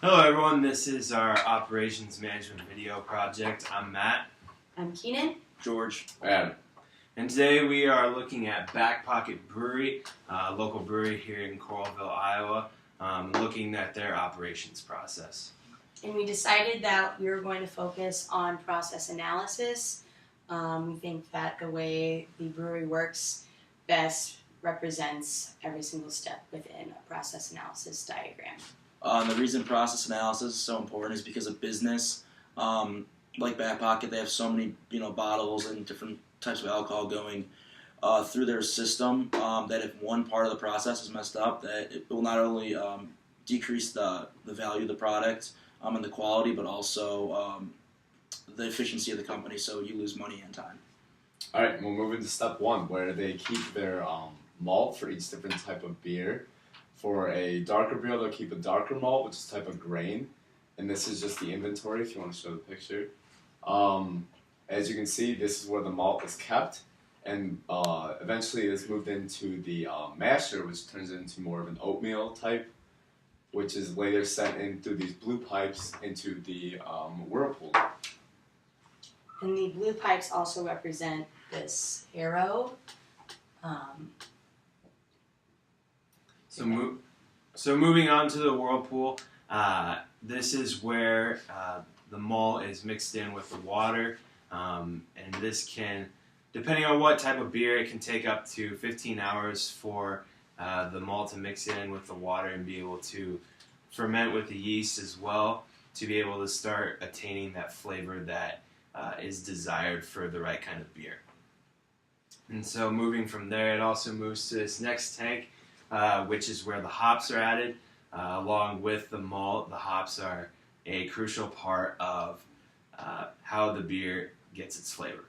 Hello everyone, this is our operations management video project. I'm Matt. I'm Keenan. George. Adam. And today we are looking at Back Pocket Brewery, a local brewery here in Coralville, Iowa, looking at their operations process. And we decided that we were going to focus on process analysis. We think that the way the brewery works best represents every single step within a process analysis diagram. The reason process analysis is so important is because of business. Like Back Pocket, they have so many bottles and different types of alcohol going through their system that if one part of the process is messed up, that it will not only decrease the value of the product and the quality, but also the efficiency of the company. So you lose money and time. All right, we'll move into step one, where they keep their malt for each different type of beer. For a darker beer, they'll keep a darker malt, which is type of grain. And this is just the inventory, if you want to show the picture. As you can see, this is where the malt is kept. And eventually it's moved into the masher, which turns into more of an oatmeal type, which is later sent in through these blue pipes into the whirlpool. And the blue pipes also represent this arrow. So moving on to the whirlpool, this is where the malt is mixed in with the water, and this can, depending on what type of beer, it can take up to 15 hours for the malt to mix in with the water and be able to ferment with the yeast as well to be able to start attaining that flavor that is desired for the right kind of beer. And so moving from there, it also moves to this next tank, which is where the hops are added. Along with the malt, the hops are a crucial part of how the beer gets its flavor.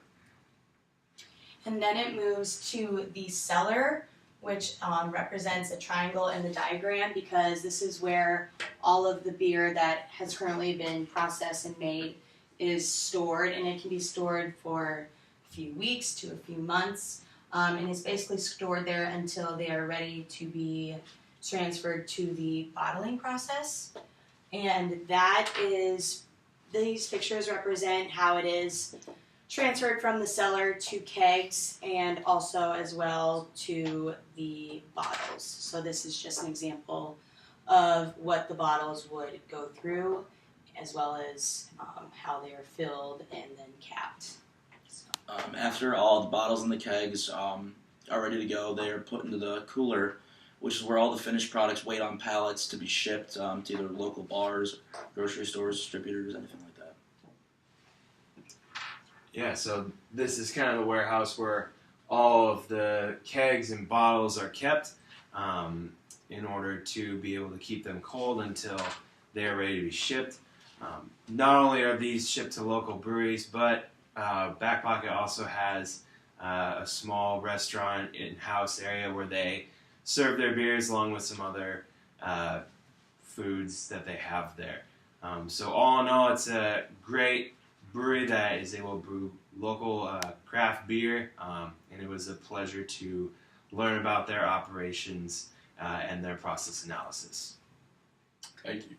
And then it moves to the cellar, which represents a triangle in the diagram because this is where all of the beer that has currently been processed and made is stored, and it can be stored for a few weeks to a few months, and it's basically stored there until they are ready to be transferred to the bottling process. And that is, these pictures represent how it is transferred from the cellar to kegs and also as well to the bottles. So this is just an example of what the bottles would go through, as well as how they are filled and then capped. After all the bottles and the kegs are ready to go, they are put into the cooler, which is where all the finished products wait on pallets to be shipped to either local bars, grocery stores, distributors, anything like that. Yeah, so this is kind of the warehouse where all of the kegs and bottles are kept in order to be able to keep them cold until they're ready to be shipped. Not only are these shipped to local breweries, but Back Pocket also has a small restaurant in-house area where they serve their beers along with some other foods that they have there. So all in all, it's a great brewery that is able to brew local craft beer, and it was a pleasure to learn about their operations and their process analysis. Thank you.